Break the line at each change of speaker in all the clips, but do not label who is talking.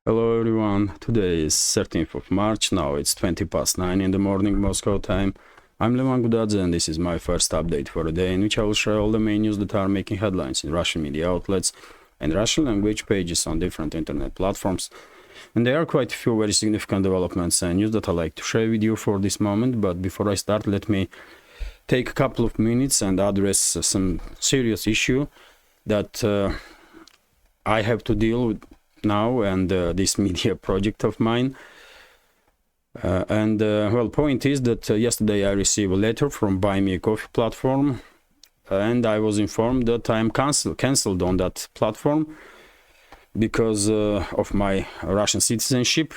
Hello everyone, today is 13th of March, now it's 20 past 9 in the morning Moscow time. I'm Levan Gudadze and this is my first update for the day in which I will share all the main news that are making headlines in Russian media outlets and Russian language pages on different internet platforms. And there are quite a few very significant developments and news that I like to share with you for this moment, but before I start let me take a couple of minutes and address some serious issue that I have to deal with now and this media project of mine. Well, point is that yesterday I received a letter from Buy Me a Coffee platform and I was informed that I am cancelled on that platform because of my Russian citizenship.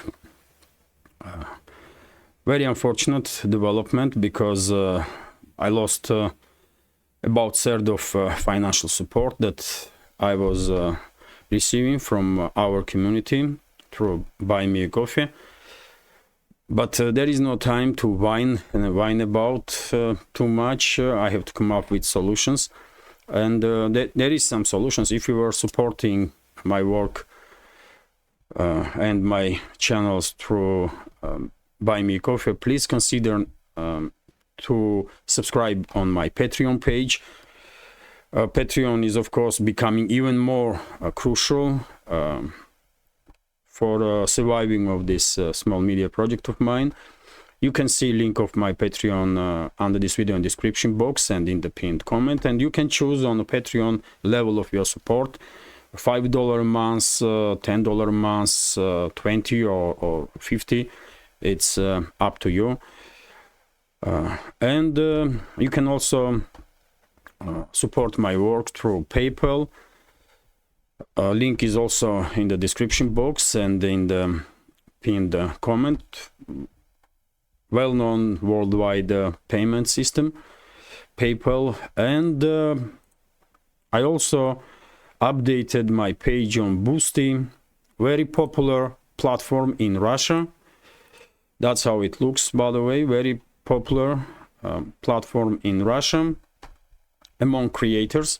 Very unfortunate development because I lost about a third of financial support that I was receiving from our community through Buy Me a Coffee. But there is no time to whine about too much. I have to come up with solutions. And there is some solutions. If you are supporting my work and my channels through Buy Me a Coffee, please consider to subscribe on my Patreon page. Patreon is of course becoming even more crucial for surviving of this small media project of mine. You can see link of my Patreon under this video in description box and in the pinned comment, and you can choose on the Patreon level of your support, $5 a month, $10 a month, 20 or 50. It's up to you. And you can also support my work through PayPal. Link is also in the description box and in the pinned comment. Well-known worldwide payment system, PayPal. And I also updated my page on Boosty, very popular platform in Russia. That's how it looks, by the way, very popular platform in Russia among creators.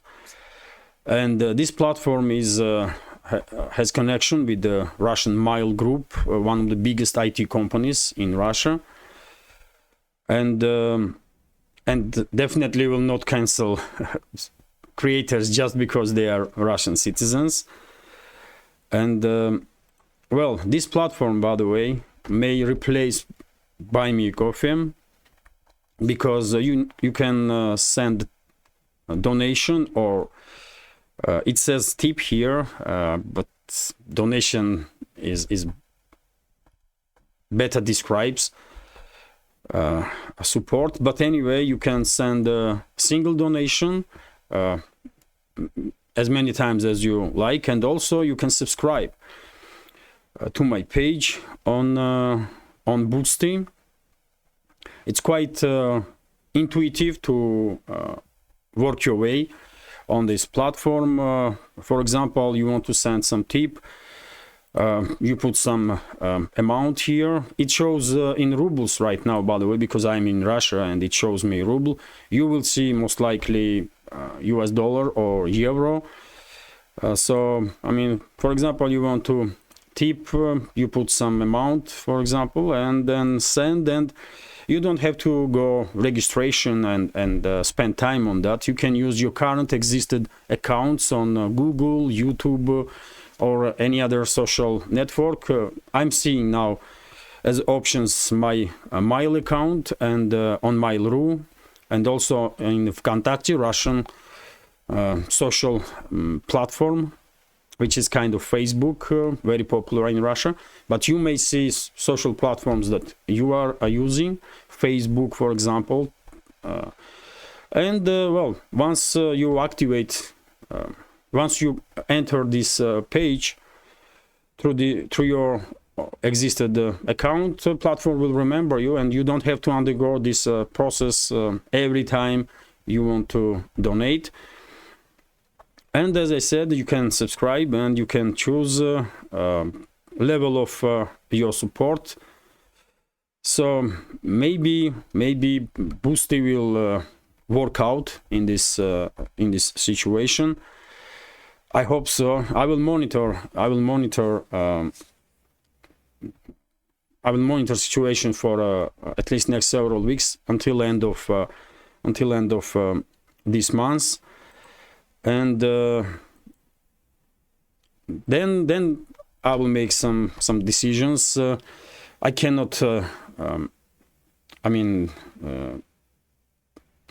And this platform is has connection with the Russian Mile Group, one of the biggest IT companies in Russia, and definitely will not cancel creators just because they are Russian citizens. And well, this platform, by the way, may replace Buy Me a Coffee because you can send a donation, or it says tip here, but donation is better describes support. But anyway, you can send a single donation as many times as you like, and also you can subscribe to my page on Boosty. It's quite intuitive to work your way on this platform. For example, you want to send some tip, you put some amount here. It shows in rubles right now, by the way, because I'm in Russia and it shows me ruble. You will see most likely US dollar or euro. So I mean, for example, you want to tip, you put some amount, for example, and then send, and you don't have to go registration and spend time on that. You can use your current existed accounts on Google, YouTube, or any other social network. I'm seeing now as options my Mail account and on Mail.ru, and also in Vkontakte, Russian social platform, which is kind of Facebook, very popular in Russia. But you may see social platforms that you are using, Facebook, for example. Well, once you activate, once you enter this page through your existed account, platform will remember you, and you don't have to undergo this process every time you want to donate. And as I said, you can subscribe and you can choose level of your support. So maybe Boosty will work out in this situation. I hope so. I will monitor I will monitor situation for at least next several weeks until end of this month, and then I will make some decisions. I cannot. I mean,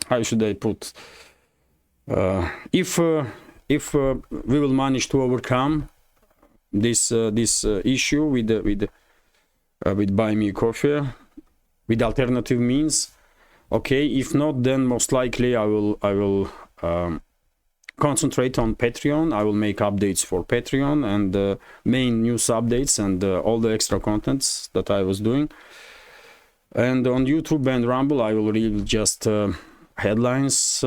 how should I put? If we will manage to overcome this issue with Buy Me Coffee with alternative means, okay. If not, then most likely I will concentrate on Patreon. I will make updates for Patreon and main news updates and all the extra contents that I was doing. And on YouTube and Rumble, I will read just headlines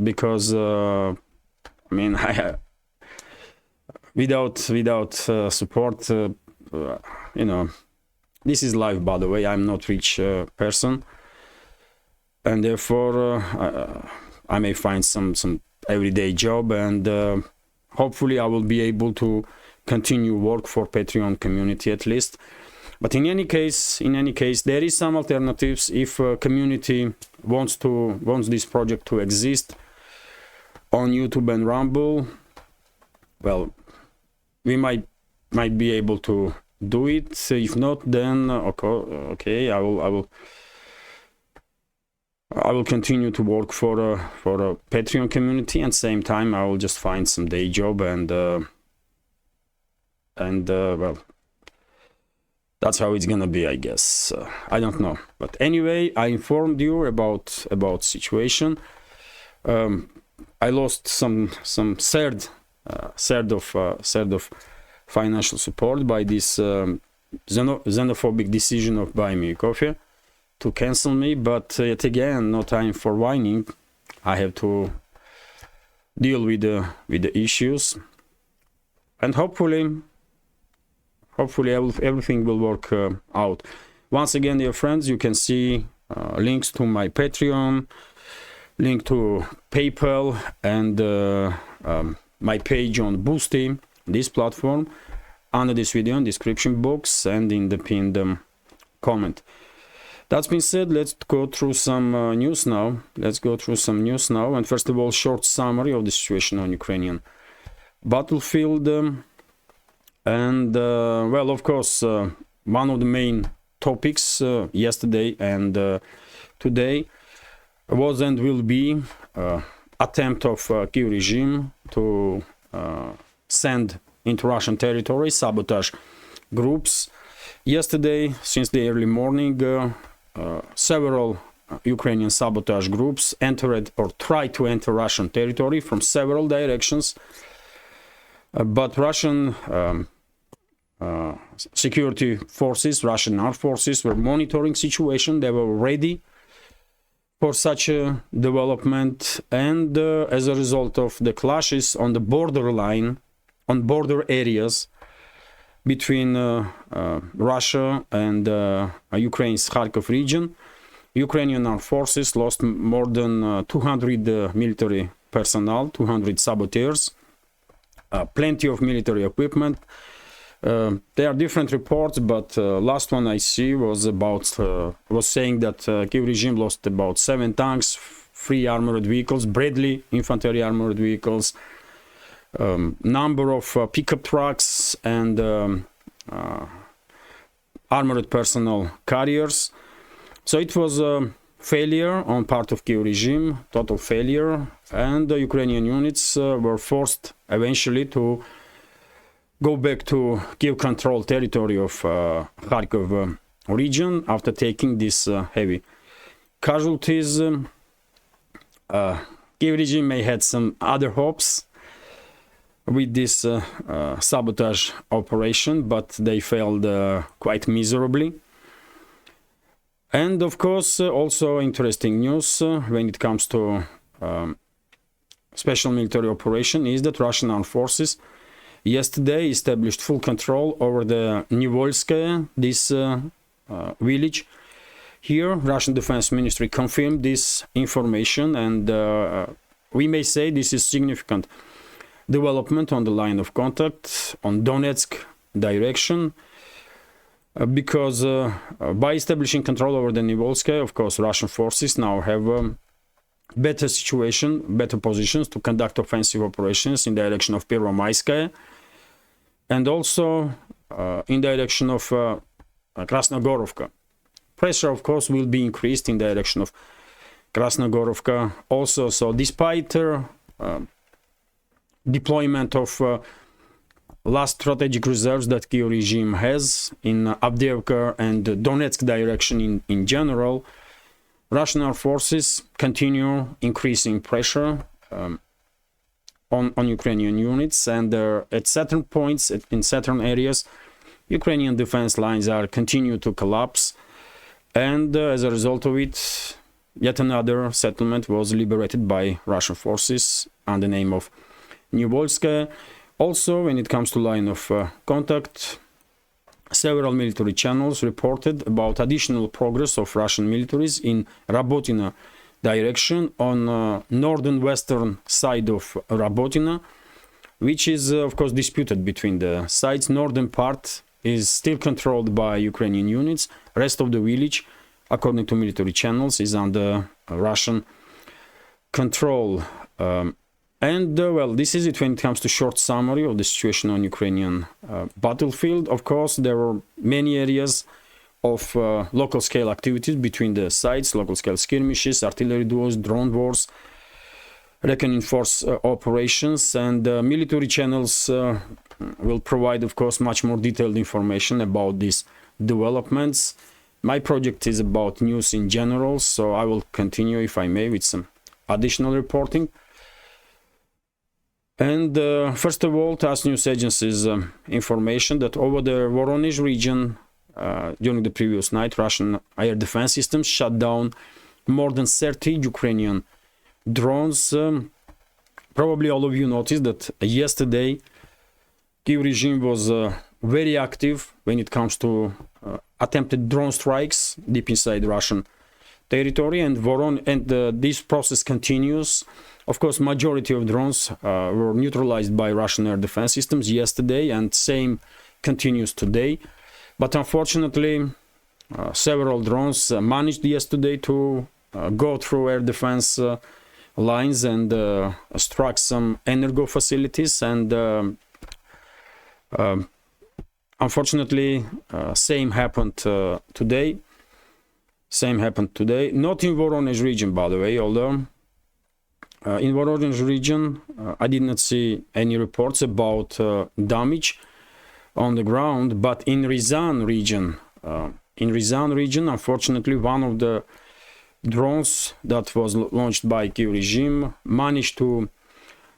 because I mean, without support, you know, this is life. By the way, I'm not rich person, and therefore I may find some everyday job, and hopefully I will be able to continue work for Patreon community at least. But in any case, there is some alternatives. If community wants this project to exist on YouTube and Rumble, well, we might be able to do it. If not, then okay, I will continue to work for a Patreon community, and same time I will just find some day job, and well, that's how it's gonna be, I guess. I don't know, but anyway, I informed you about situation. I lost some third of financial support by this xenophobic decision of Buy Me Coffee to cancel me, but yet again, no time for whining. I have to deal with the issues, and hopefully everything will work out. Once again, dear friends, you can see links to my Patreon, link to PayPal, and my page on Boosty, this platform, under this video in description box and in the pinned comment. That's been said, let's go through some news now. And first of all, short summary of the situation on Ukrainian battlefield. And well, of course, one of the main topics yesterday and today was and will be attempt of Kyiv regime to send into Russian territory sabotage groups. Yesterday, since the early morning, several Ukrainian sabotage groups entered or tried to enter Russian territory from several directions, but Russian security forces, Russian armed forces, were monitoring situation. They were ready for such a development, and as a result of the clashes on the borderline, on border areas between Russia and Ukraine's Kharkov region, Ukrainian armed forces lost more than 200 military personnel, 200 saboteurs, plenty of military equipment. There are different reports, but last one I see was saying that Kyiv regime lost about 7 tanks, 3 armored vehicles, Bradley infantry armored vehicles, number of pickup trucks and armored personnel carriers. So it was a failure on part of Kyiv regime, total failure, and the Ukrainian units were forced eventually to go back to Kyiv controlled territory of Kharkov region after taking these heavy casualties. Kyiv regime may had some other hopes with this sabotage operation, but they failed quite miserably. And of course, also interesting news when it comes to special military operation is that Russian armed forces yesterday established full control over the Nevelskoe, this village. Here, Russian Defense Ministry confirmed this information, and we may say this is significant development on the line of contact on Donetsk direction. because by establishing control over the Nevelskoe, of course, Russian forces now have better situation, better positions to conduct offensive operations in the direction of Pervomaiskaya, and also in the direction of Krasnogorovka. Pressure, of course, will be increased in the direction of Krasnogorovka also. So despite deployment of last strategic reserves that Kiev regime has in Avdiivka and Donetsk direction in general, Russian armed forces continue increasing pressure on Ukrainian units, and at certain points, in certain areas, Ukrainian defense lines are continue to collapse, and as a result of it, yet another settlement was liberated by Russian forces under the name of Nevelskoe. Also, when it comes to line of contact, several military channels reported about additional progress of Russian militaries in Rabotina direction on northern western side of Rabotina, which is of course disputed between the sides. Northern part is still controlled by Ukrainian units. Rest of the village, according to military channels, is under Russian control. Well, this is it when it comes to short summary of the situation on Ukrainian battlefield. Of course, there are many areas of local scale activities between the sides, local scale skirmishes, artillery duels, drone wars, reckoning force operations, and military channels will provide, of course, much more detailed information about these developments. My project is about news in general, so I will continue, if I may, with some additional reporting. And first of all, TASS news agency's information that over the Voronezh region during the previous night, Russian air defense systems shut down more than 30 Ukrainian drones. Probably all of you noticed that yesterday Kiev regime was very active when it comes to attempted drone strikes deep inside Russian territory, and this process continues. Of course, majority of drones were neutralized by Russian air defense systems yesterday, and same continues today. But unfortunately, several drones managed yesterday to go through air defense lines and struck some energo facilities, and unfortunately, same happened today. Same happened today, not in Voronezh region, by the way, although in Voronezh region, I did not see any reports about damage on the ground, but in Ryazan region, unfortunately, one of the drones that was launched by Kiev regime managed to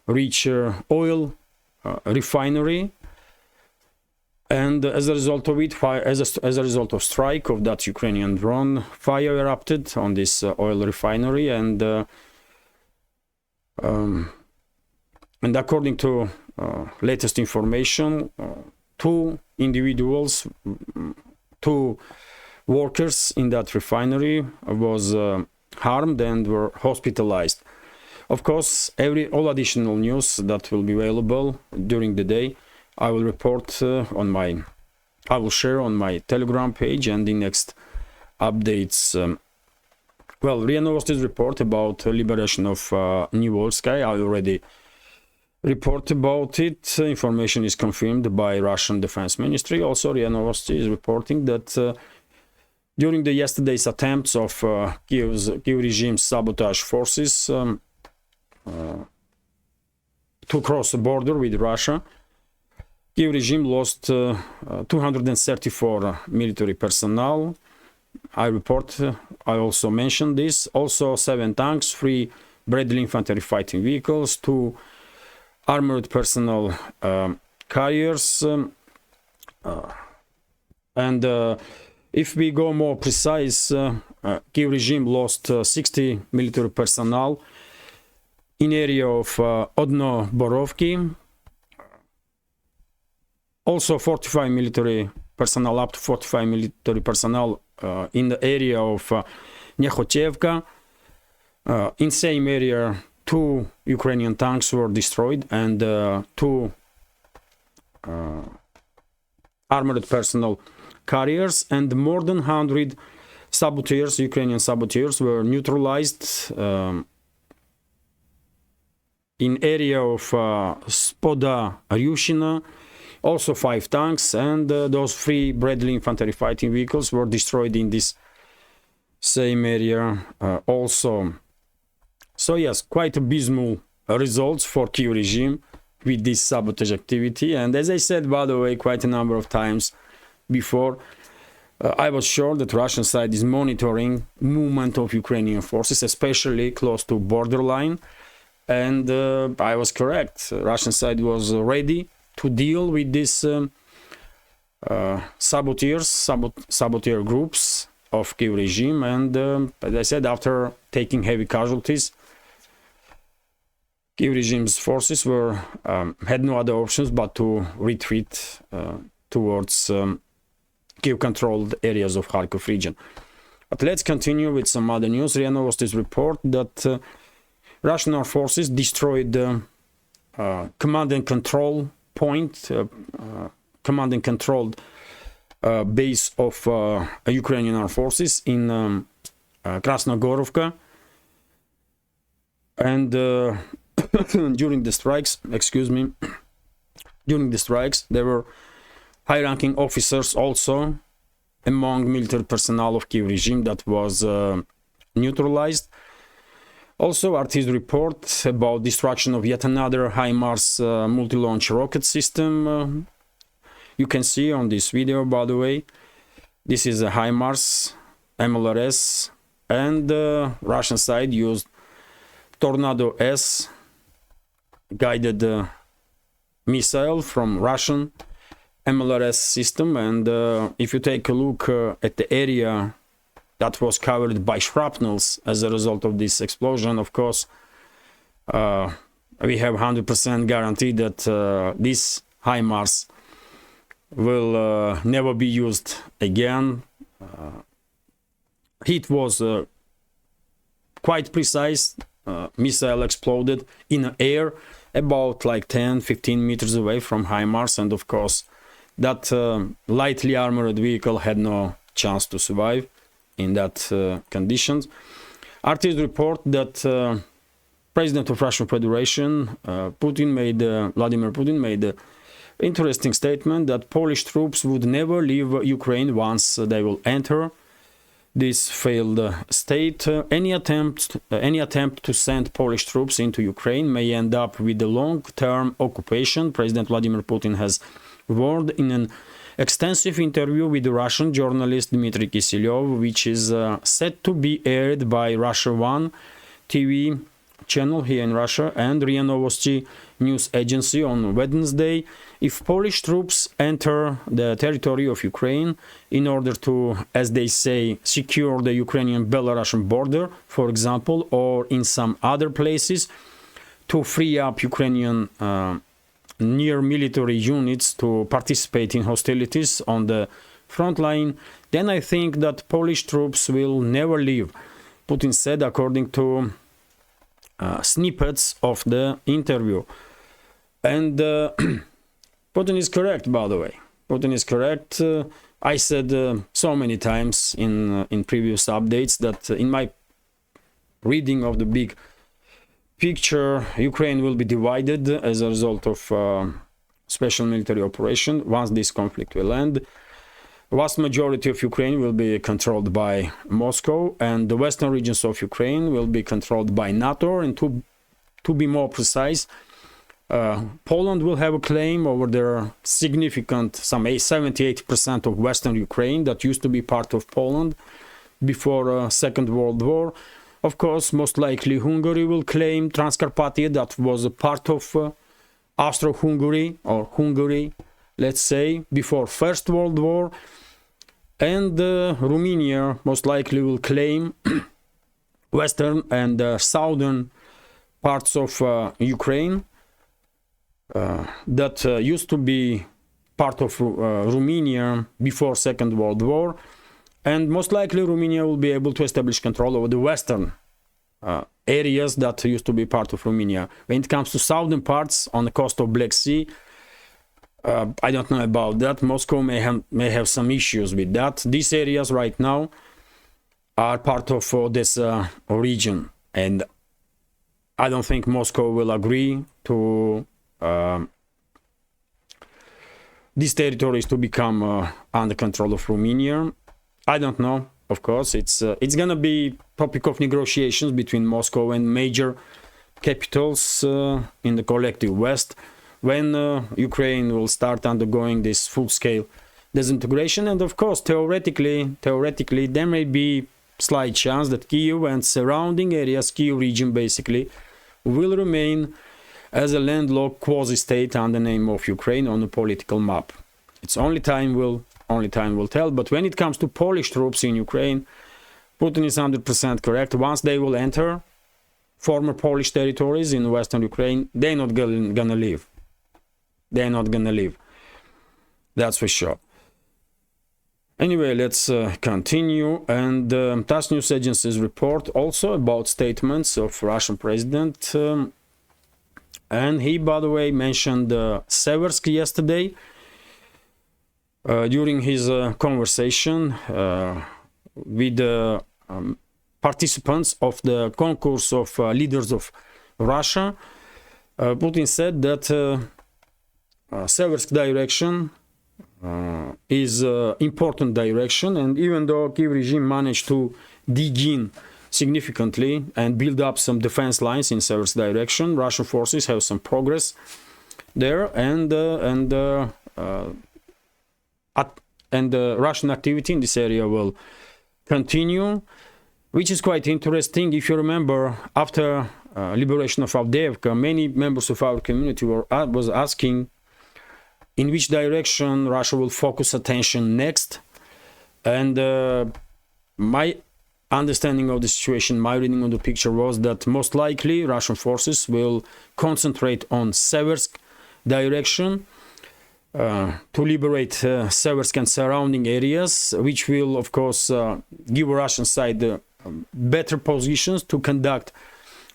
reach oil refinery, and as a result of it, as a result of strike of that Ukrainian drone, fire erupted on this oil refinery, and according to latest information, two individuals, two workers in that refinery was harmed and were hospitalized. Of course, all additional news that will be available during the day, I will report I will share on my Telegram page and the next updates. Well, RIA Novosti's report about liberation of Nevelskoe, I already report about it. Information is confirmed by Russian Defense Ministry. Also, RIA Novosti is reporting that during the yesterday's attempts of Kiev regime's sabotage forces to cross the border with Russia, Kiev regime lost 234 military personnel. I also mentioned this. Also 7 tanks, 3 Bradley infantry fighting vehicles, 2 armored personnel carriers. And if we go more precise, Kiev regime lost 60 military personnel in area of Odno-Borovki. Also 45 military personnel, up to 45 military personnel in the area of Nekhotevka. In same area, 2 Ukrainian tanks were destroyed, and 2 armored personnel carriers, and more than 100 saboteurs, Ukrainian saboteurs, were neutralized in area of Spoda Ryushina. Also 5 tanks, and those 3 Bradley infantry fighting vehicles were destroyed in this same area also. So yes, quite abysmal results for Kyiv regime with this sabotage activity. And as I said, by the way, quite a number of times before, I was sure that Russian side is monitoring movement of Ukrainian forces, especially close to borderline. And I was correct. Russian side was ready to deal with these saboteur groups of Kyiv regime. And as I said, after taking heavy casualties, Kyiv regime's forces had no other options but to retreat towards Kyiv-controlled areas of Kharkov region. But let's continue with some other news. RIA Novosti's report that Russian armed forces destroyed the command and control point, command and controlled base of Ukrainian armed forces in Krasnogorovka. And during the strikes, there were high-ranking officers also among military personnel of Kyiv regime that was neutralized. Also, RT's report about destruction of yet another HIMARS multi-launch rocket system. You can see on this video, by the way, this is a HIMARS MLRS, and the Russian side used Tornado S guided missile from Russian MLRS system. And if you take a look at the area that was covered by shrapnels as a result of this explosion, of course, we have 100% guarantee that this HIMARS will never be used again. It was quite precise. Missile exploded in the air about like 10-15 meters away from HIMARS, and of course that lightly armored vehicle had no chance to survive in that conditions. RT's report that President of Russian Federation, Vladimir Putin made an interesting statement that Polish troops would never leave Ukraine once they will enter this failed state. Any attempt to send Polish troops into Ukraine may end up with a long-term occupation. President Vladimir Putin has warned in an extensive interview with the Russian journalist Dmitry Kiselyov, which is set to be aired by Russia 1 TV channel here in Russia and RIA Novosti news agency on Wednesday. If Polish troops enter the territory of Ukraine in order to, as they say, secure the Ukrainian-Belarusian border, for example, or in some other places, to free up Ukrainian near military units to participate in hostilities on the front line, then I think that Polish troops will never leave, Putin said, according to snippets of the interview. And Putin is correct, by the way. Putin is correct. I said so many times in previous updates that in my reading of the big picture, Ukraine will be divided as a result of special military operation once this conflict will end. Vast majority of Ukraine will be controlled by Moscow, and the western regions of Ukraine will be controlled by NATO. And to be more precise, Poland will have a claim over their significant, some 78% of western Ukraine that used to be part of Poland before Second World War. Of course, most likely Hungary will claim Transcarpathia, that was a part of Austro-Hungary, or Hungary, let's say, before First World War. And Romania most likely will claim western and southern parts of Ukraine that used to be part of Romania before Second World War. And most likely Romania will be able to establish control over the western areas that used to be part of Romania. When it comes to southern parts on the coast of Black Sea, I don't know about that. Moscow may have some issues with that. These areas right now are part of Odessa region, and I don't think Moscow will agree to these territories to become under control of Romania. I don't know. Of course, it's gonna be topic of negotiations between Moscow and major capitals in the collective West when Ukraine will start undergoing this full-scale disintegration. And of course, theoretically, there may be slight chance that Kyiv and surrounding areas, Kyiv region basically, will remain as a landlocked quasi-state under the name of Ukraine on the political map. It's only time will tell. But when it comes to Polish troops in Ukraine, Putin is 100% correct. Once they will enter former Polish territories in western Ukraine, they're not gonna leave. They're not gonna leave. That's for sure. Anyway, let's continue. And TASS news agencies report also about statements of Russian president. And he, by the way, mentioned Siversk yesterday during his conversation with the participants of the concourse of leaders of Russia. Putin said that Siversk direction is important direction, and even though Kyiv regime managed to dig in significantly and build up some defense lines in Siversk direction, Russian forces have some progress there, and Russian activity in this area will continue, which is quite interesting. If you remember, after liberation of Avdiivka, many members of our community was asking in which direction Russia will focus attention next. And my understanding of the situation, my reading of the picture was that most likely Russian forces will concentrate on Siversk direction to liberate Siversk and surrounding areas, which will, of course, give Russian side better positions to conduct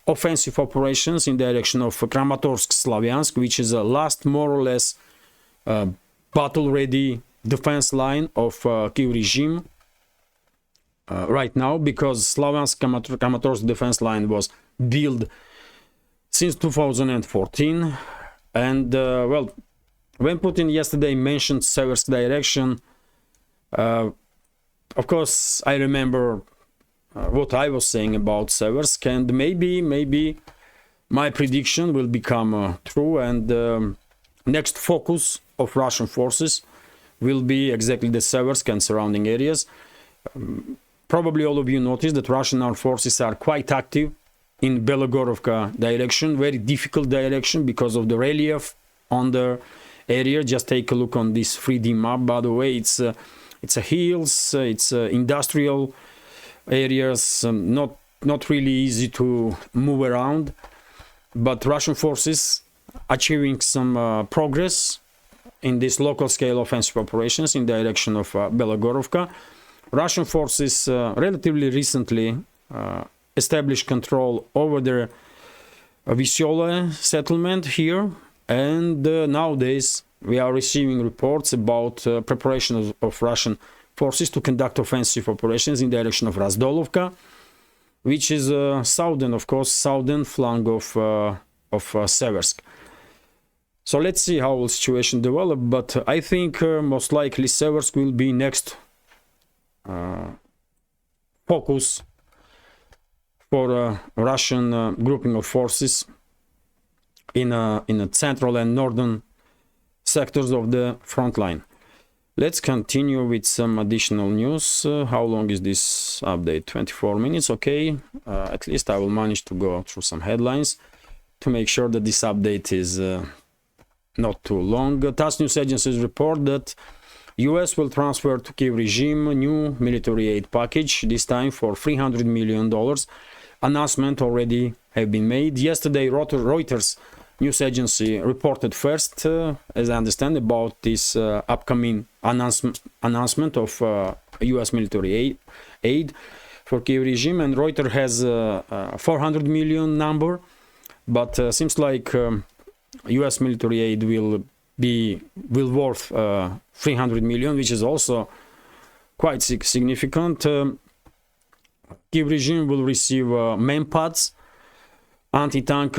offensive operations in direction of Kramatorsk-Slavyansk, which is a last, more or less, battle-ready defense line of Kyiv regime right now, because Slavyansk-Kramatorsk defense line was built since 2014. And, well, when Putin yesterday mentioned Siversk direction, of course, I remember what I was saying about Siversk, and maybe my prediction will become true, and next focus of Russian forces will be exactly the Siversk and surrounding areas. Probably all of you noticed that Russian armed forces are quite active in Belogorovka direction, very difficult direction because of the relief on the area. Just take a look on this 3D map, by the way. It's a hills, it's industrial areas, not really easy to move around, but Russian forces achieving some progress in this local scale offensive operations in direction of Belogorovka. Russian forces relatively recently established control over the Vysyola settlement here, and nowadays we are receiving reports about preparation of Russian forces to conduct offensive operations in direction of Razdolovka, which is southern, of course, southern flank of Siversk. So let's see how the situation develops, but I think most likely Siversk will be next focus for Russian grouping of forces in the central and northern sectors of the front line. Let's continue with some additional news. How long is this update? 24 minutes, okay. At least I will manage to go through some headlines to make sure that this update is not too long. TASS news agencies report that US will transfer to Kyiv regime a new military aid package, this time for $300 million. Announcement already have been made. Yesterday, Reuters news agency reported first, as I understand, about this upcoming announcement of US military aid for Kyiv regime, and Reuters has a 400 million number, but seems like US military aid will will worth 300 million, which is also quite significant. Kiev regime will receive manpads, anti-tank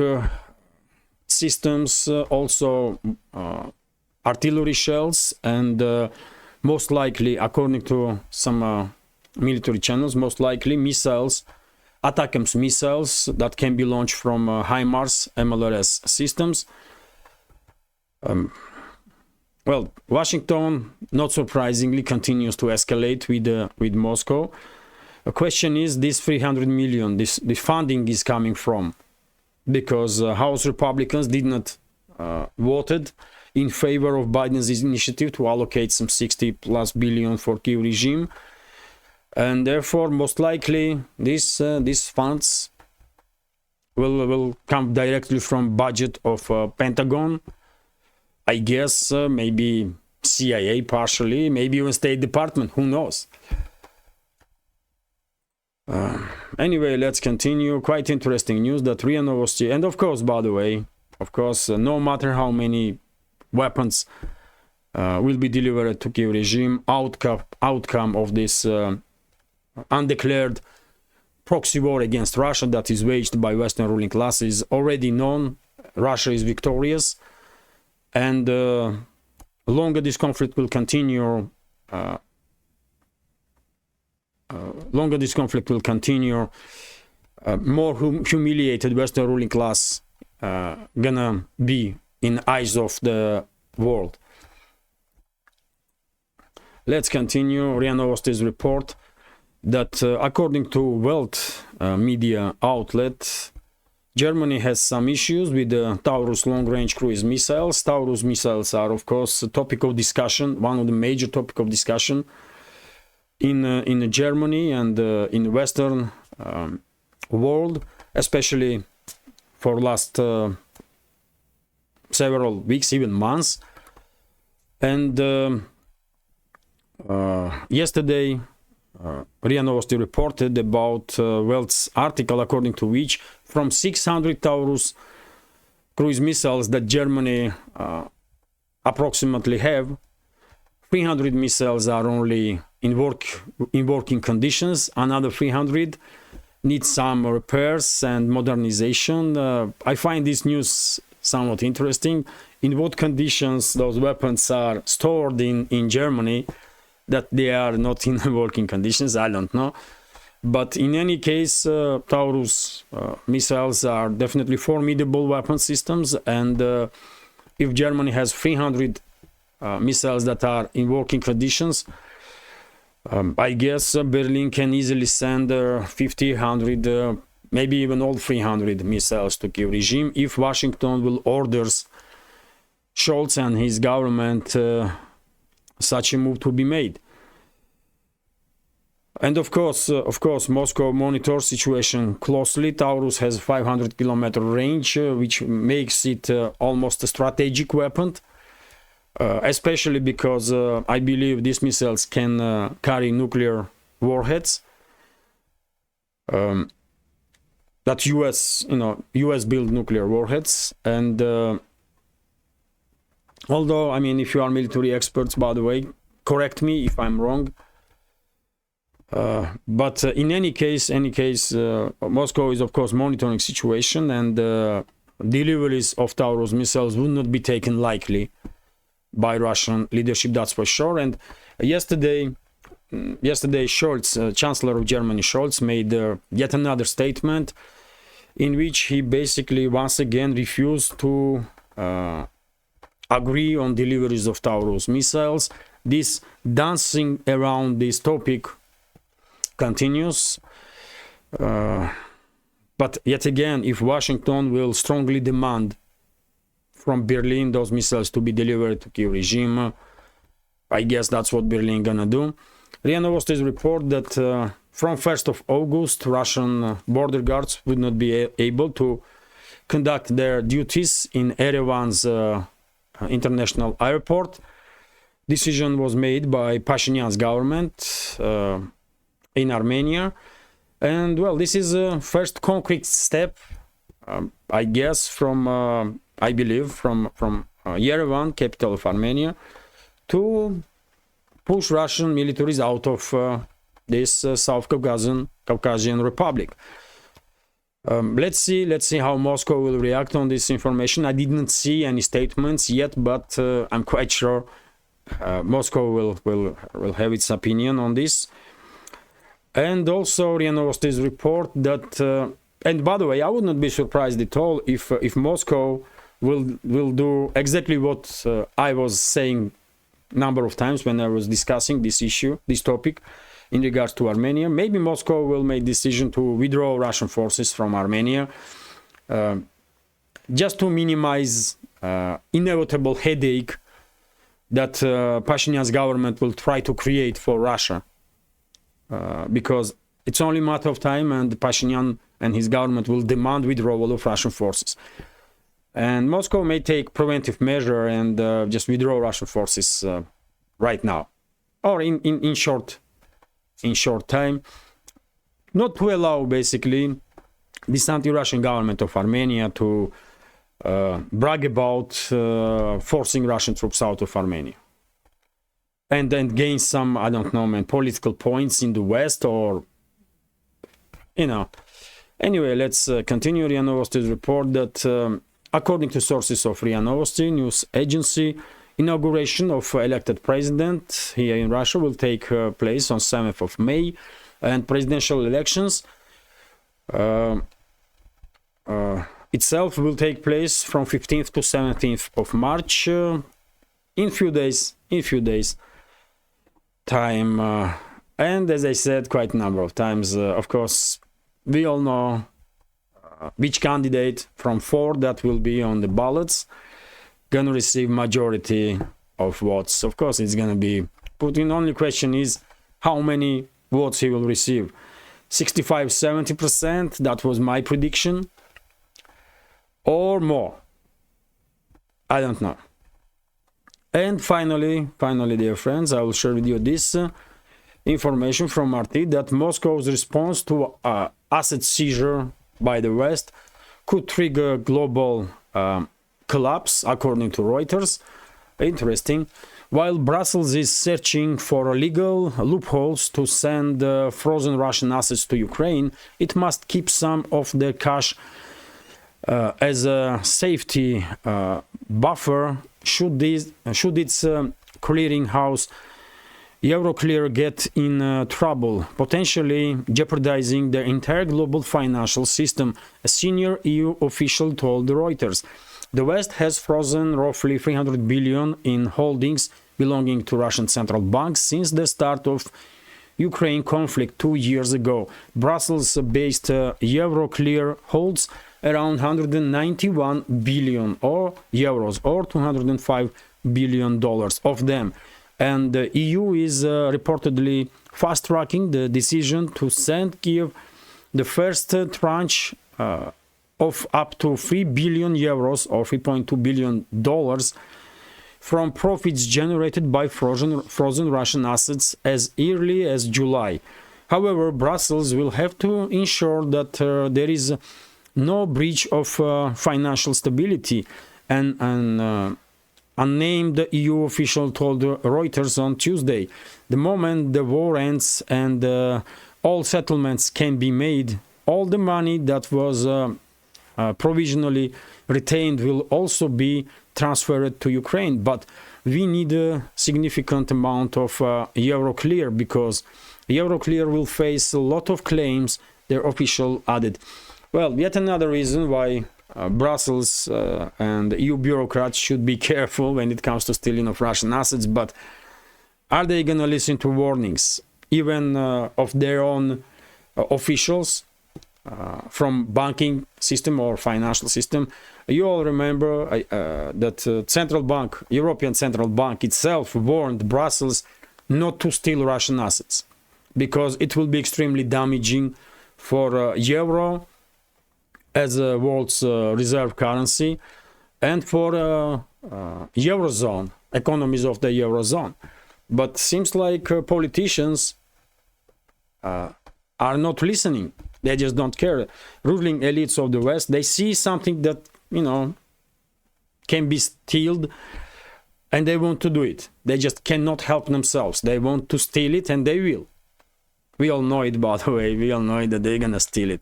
systems, also artillery shells, and most likely, according to some military channels, most likely missiles, ATACMS missiles that can be launched from HIMARS MLRS systems. Well, Washington, not surprisingly, continues to escalate with Moscow. The question is, this 300 million, the funding is coming from, because House Republicans did not voted in favor of Biden's initiative to allocate some 60+ billion for Kiev regime, and therefore most likely these funds will come directly from budget of Pentagon, I guess, maybe CIA partially, maybe even State Department, who knows. Anyway, let's continue. Quite interesting news that RIA Novosti, and of course, by the way, no matter how many weapons will be delivered to Kiev regime, outcome of this undeclared proxy war against Russia that is waged by Western ruling classes already known. Russia is victorious, and longer this conflict will continue, more humiliated Western ruling class gonna be in eyes of the world. Let's continue. RIA Novosti's report that according to Welt media outlet, Germany has some issues with the Taurus long-range cruise missiles. Taurus missiles are, of course, a topic of discussion, one of the major topic of discussion in Germany and in the Western world, especially for last several weeks, even months. And yesterday, RIA Novosti reported about Welt's article, according to which from 600 Taurus cruise missiles that Germany approximately have, 300 missiles are only in working conditions. Another 300 need some repairs and modernization. I find this news somewhat interesting. In what conditions those weapons are stored in Germany, that they are not in working conditions, I don't know. But in any case, Taurus missiles are definitely formidable weapon systems, and if Germany has 300 missiles that are in working conditions, I guess Berlin can easily send 50, 100, maybe even all 300 missiles to Kiev regime if Washington will orders Scholz and his government such a move to be made. And of course, Moscow monitors situation closely. Taurus has 500-kilometer range, which makes it almost a strategic weapon, especially because I believe these missiles can carry nuclear warheads. That US-built nuclear warheads, and although, I mean, if you are military experts, by the way, correct me if I'm wrong. But in any case, Moscow is of course monitoring situation, and deliveries of Taurus missiles would not be taken lightly by Russian leadership, that's for sure. And yesterday Scholz, Chancellor of Germany, Scholz, made yet another statement in which he basically once again refused to agree on deliveries of Taurus missiles. This dancing around this topic continues. But yet again, if Washington will strongly demand from Berlin those missiles to be delivered to Kiev regime, I guess that's what Berlin gonna do. RIA Novosti's report that from 1st of August, Russian border guards would not be able to conduct their duties in Yerevan's international airport. Decision was made by Pashinyan's government in Armenia, and well, this is a first concrete step, I guess, from I believe from Yerevan, capital of Armenia, to push Russian militaries out of this South Caucasian Republic. Let's see how Moscow will react on this information. I didn't see any statements yet, but I'm quite sure Moscow will have its opinion on this. And also RIA Novosti's report that, and by the way, I would not be surprised at all if Moscow will do exactly what I was saying number of times when I was discussing this issue, this topic in regards to Armenia. Maybe Moscow will make decision to withdraw Russian forces from Armenia, just to minimize inevitable headache that Pashinyan's government will try to create for Russia, because it's only a matter of time, and Pashinyan and his government will demand withdrawal of Russian forces. And Moscow may take preventive measure and just withdraw Russian forces right now, or in short time, not to allow basically this anti-Russian government of Armenia to brag about forcing Russian troops out of Armenia and then gain some, I don't know, man, political points in the West, or Anyway, let's continue. RIA Novosti's report that according to sources of RIA Novosti news agency, inauguration of elected president here in Russia will take place on 7th of May, and presidential elections itself will take place from 15th to 17th of March, in few days time. And as I said quite a number of times, of course, we all know which candidate from 4 that will be on the ballots gonna receive majority of votes. Of course, it's gonna be Putin. Only question is how many votes he will receive. 65-70%, that was my prediction, or more. I don't know. And finally, dear friends, I will share with you this information from RT that Moscow's response to asset seizure by the West could trigger global collapse, according to Reuters. Interesting. While Brussels is searching for legal loopholes to send frozen Russian assets to Ukraine, it must keep some of their cash as a safety buffer should its clearinghouse Euroclear get in trouble, potentially jeopardizing the entire global financial system, a senior EU official told Reuters. The West has frozen roughly 300 billion in holdings belonging to Russian central banks since the start of Ukraine conflict 2 years ago. Brussels-based Euroclear holds around 191 billion or euros, or $205 billion of them. And the EU is reportedly fast-tracking the decision to send Kiev the first tranche of up to 3 billion euros or $3.2 billion from profits generated by frozen Russian assets as early as July. However, Brussels will have to ensure that there is no breach of financial stability, and unnamed EU official told Reuters on Tuesday. The moment the war ends and all settlements can be made, all the money that was provisionally retained will also be transferred to Ukraine. But we need a significant amount of Euroclear, because Euroclear will face a lot of claims, their official added. Well, yet another reason why Brussels and EU bureaucrats should be careful when it comes to stealing of Russian assets. But are they going to listen to warnings, even of their own officials from banking system or financial system? You all remember that central bank, European Central Bank itself warned Brussels not to steal Russian assets, because it will be extremely damaging for euro as a world's reserve currency, and for eurozone, economies of the eurozone. But seems like politicians are not listening. They just don't care. Ruling elites of the West, they see something that, can be stealed, and they want to do it. They just cannot help themselves. They want to steal it, and they will. We all know it, by the way. We all know that they're gonna steal it.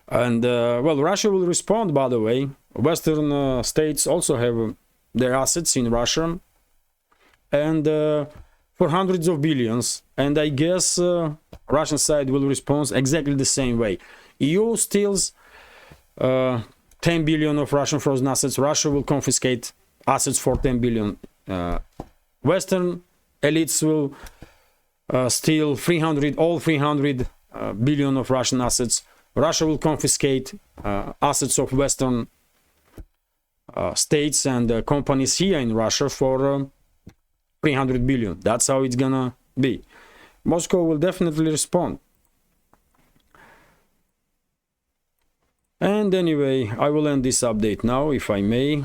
And well, Russia will respond, by the way. Western states also have their assets in Russia, and for hundreds of billions. And I guess Russian side will respond exactly the same way. EU steals 10 billion of Russian frozen assets. Russia will confiscate assets for 10 billion. Western elites will steal 300 billion of Russian assets. Russia will confiscate assets of Western states and companies here in Russia for 300 billion. That's how it's gonna be. Moscow will definitely respond. And anyway, I will end this update now, if I may.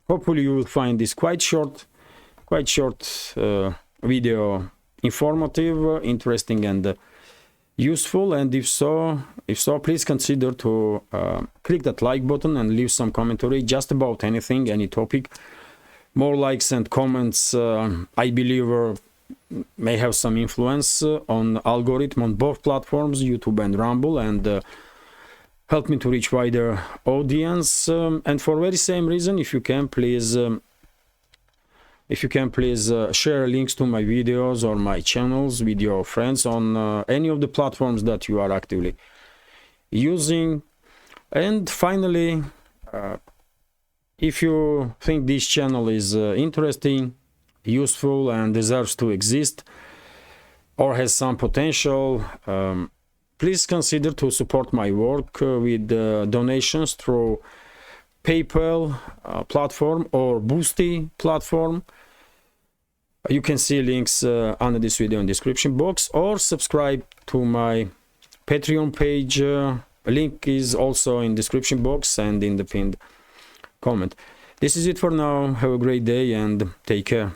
Hopefully you will find this quite short video informative, interesting, and useful. And if so, please consider to click that like button and leave some commentary just about anything, any topic. More likes and comments, I believe, may have some influence on algorithm on both platforms, YouTube and Rumble, and help me to reach wider audience. And for very same reason, if you can please share links to my videos or my channels with your friends on any of the platforms that you are actively using. And finally, if you think this channel is interesting, useful, and deserves to exist, or has some potential, please consider to support my work with donations through PayPal platform or Boosty platform. You can see links under this video in the description box, or subscribe to my Patreon page. Link is also in description box and in the pinned comment. This is it for now. Have a great day and take care.